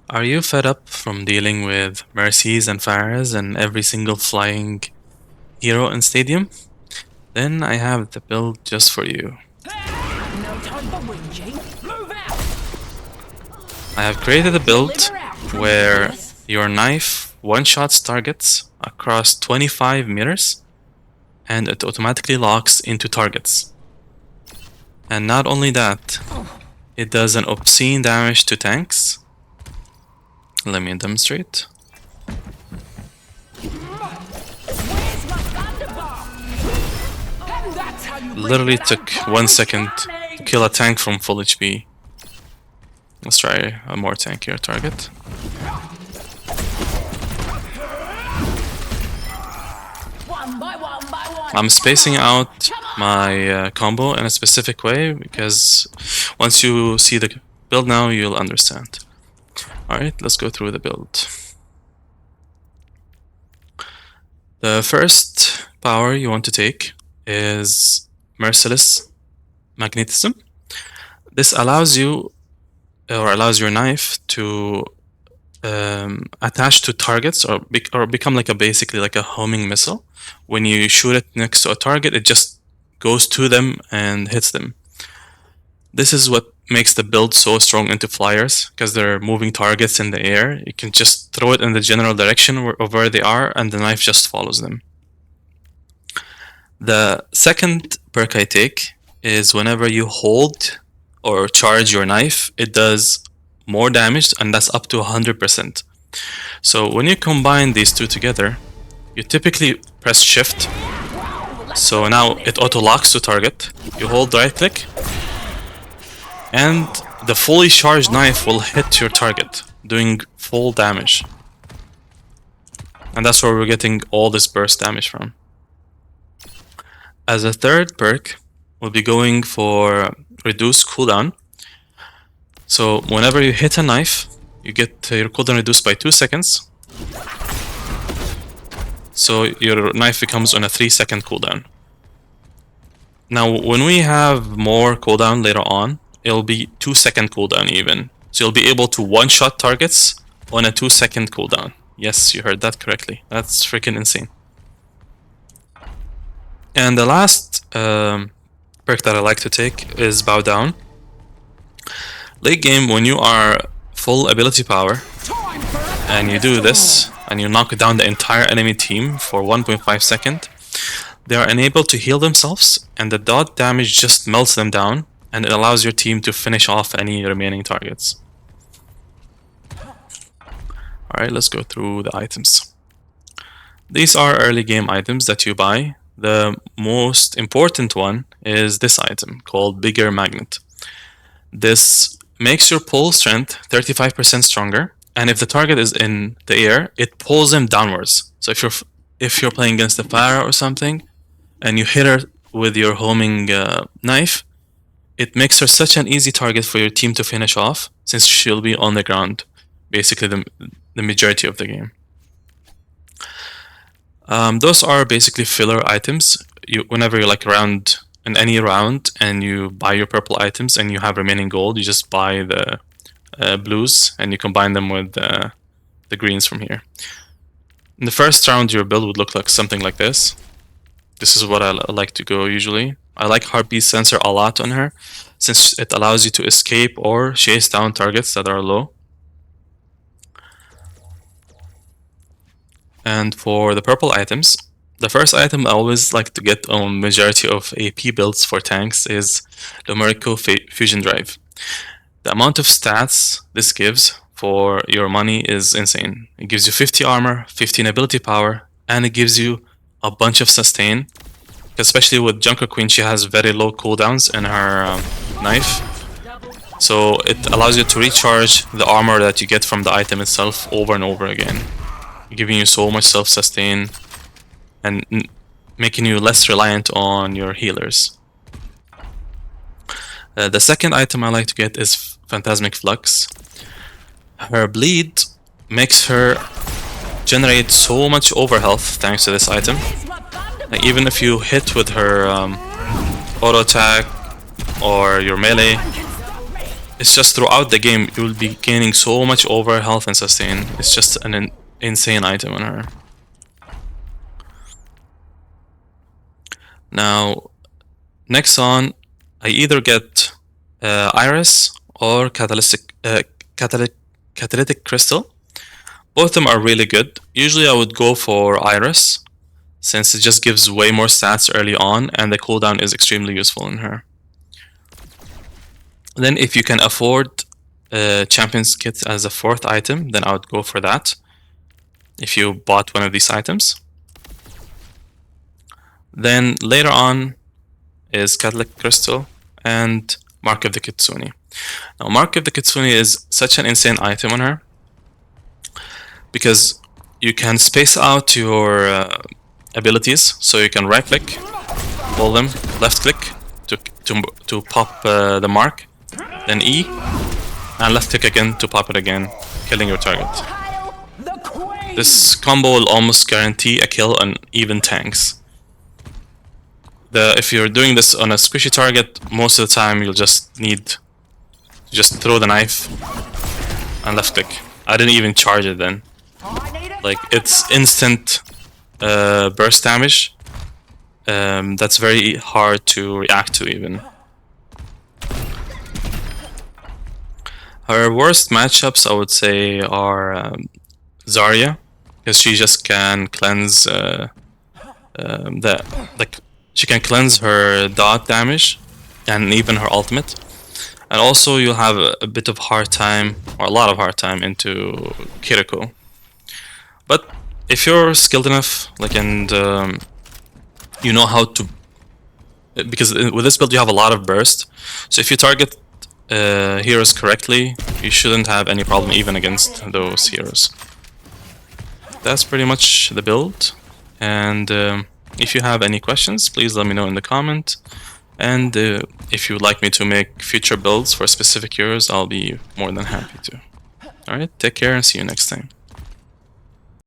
Are you fed up from dealing with Mercies and Pharahs and every single flying hero in Stadium? Then I have the build just for you. No time for whinging. Move out! I have created a build where your knife one-shots targets across 25 meters and it automatically locks into targets. And not only that, it does an obscene damage to tanks. Let me demonstrate. Where's my thunderball? And that's how you Literally took 1 second to kill a tank from full HP. Let's try a more tankier target. One by one by one. I'm spacing out my combo in a specific way because once you see the build now, you'll understand. Alright, let's go through the build. The first power you want to take is Merciless Magnetism. This allows you, or allows your knife to attach to targets or become like basically like a homing missile. When you shoot it next to a target, it just goes to them and hits them. This is what makes the build so strong into flyers, because they're moving targets in the air. You can just throw it in the general direction of where they are and the knife just follows them. The second perk I take is whenever you hold or charge your knife, it does more damage, and that's up to 100%. So when you combine these two together, you typically press shift. So now it auto locks to target. You hold right click, and the fully charged knife will hit your target, doing full damage. And that's where we're getting all this burst damage from. As a third perk, we'll be going for reduced cooldown. So whenever you hit a knife, you get your cooldown reduced by 2 seconds. So your knife becomes on a 3-second cooldown. Now when we have more cooldown later on, it'll be 2-second cooldown even. So you'll be able to one-shot targets on a 2-second cooldown. Yes, you heard that correctly. That's freaking insane. And the last perk that I like to take is Bow Down. Late game, when you are full ability power and you do this and you knock down the entire enemy team for 1.5 seconds, they are unable to heal themselves, and the dot damage just melts them down, and it allows your team to finish off any remaining targets. Alright, let's go through the items. These are early game items that you buy. The most important one is this item called Bigger Magnet. This makes your pull strength 35% stronger, and if the target is in the air, it pulls them downwards. So if you're playing against a Pharah or something, and you hit her with your homing knife, it makes her such an easy target for your team to finish off, since she'll be on the ground basically the majority of the game. Those are basically filler items. Whenever you're like around in any round and you buy your purple items and you have remaining gold, you just buy the blues and you combine them with the greens from here. In the first round, your build would look like something like this. This is what I like to go usually. I like Heartbeat Sensor a lot on her, since it allows you to escape or chase down targets that are low. And for the purple items, the first item I always like to get on majority of AP builds for tanks is the Lumerico Fusion Drive. The amount of stats this gives for your money is insane. It gives you 50 armor, 15 ability power, and it gives you a bunch of sustain. Especially with Junker Queen, she has very low cooldowns in her knife. So it allows you to recharge the armor that you get from the item itself over and over again, giving you so much self-sustain and making you less reliant on your healers. The second item I like to get is Phantasmic Flux. Her bleed makes her generate so much overhealth thanks to this item. Like even if you hit with her auto attack or your melee, it's just throughout the game you will be gaining so much over health and sustain. It's just an insane item on her. Now, next on, I either get Iris or Catalytic Crystal. Both of them are really good. Usually I would go for Iris, since it just gives way more stats early on, and the cooldown is extremely useful in her. Then if you can afford Champion's Kit as a 4th item, then I would go for that, if you bought one of these items. Then later on is Catalytic Crystal and Mark of the Kitsune. Now, Mark of the Kitsune is such an insane item on her, because you can space out your abilities, so you can right click, hold them, left click to pop the mark, then E, and left click again to pop it again, killing your target. This combo will almost guarantee a kill on even tanks. If you're doing this on a squishy target, most of the time you'll just need to just throw the knife and left click. I didn't even charge it then. Like, it's instant burst damage. That's very hard to react to even. Her worst matchups, I would say, are Zarya, because she just can cleanse she can cleanse her dot damage and even her ultimate. And also you'll have a bit of hard time, or a lot of hard time, into Kiriko. But if you're skilled enough, like, and you know how to, because with this build you have a lot of burst, so if you target heroes correctly, you shouldn't have any problem even against those heroes. That's pretty much the build, and if you have any questions, please let me know in the comment. And if you would like me to make future builds for specific heroes, I'll be more than happy to. Alright, take care and see you next time.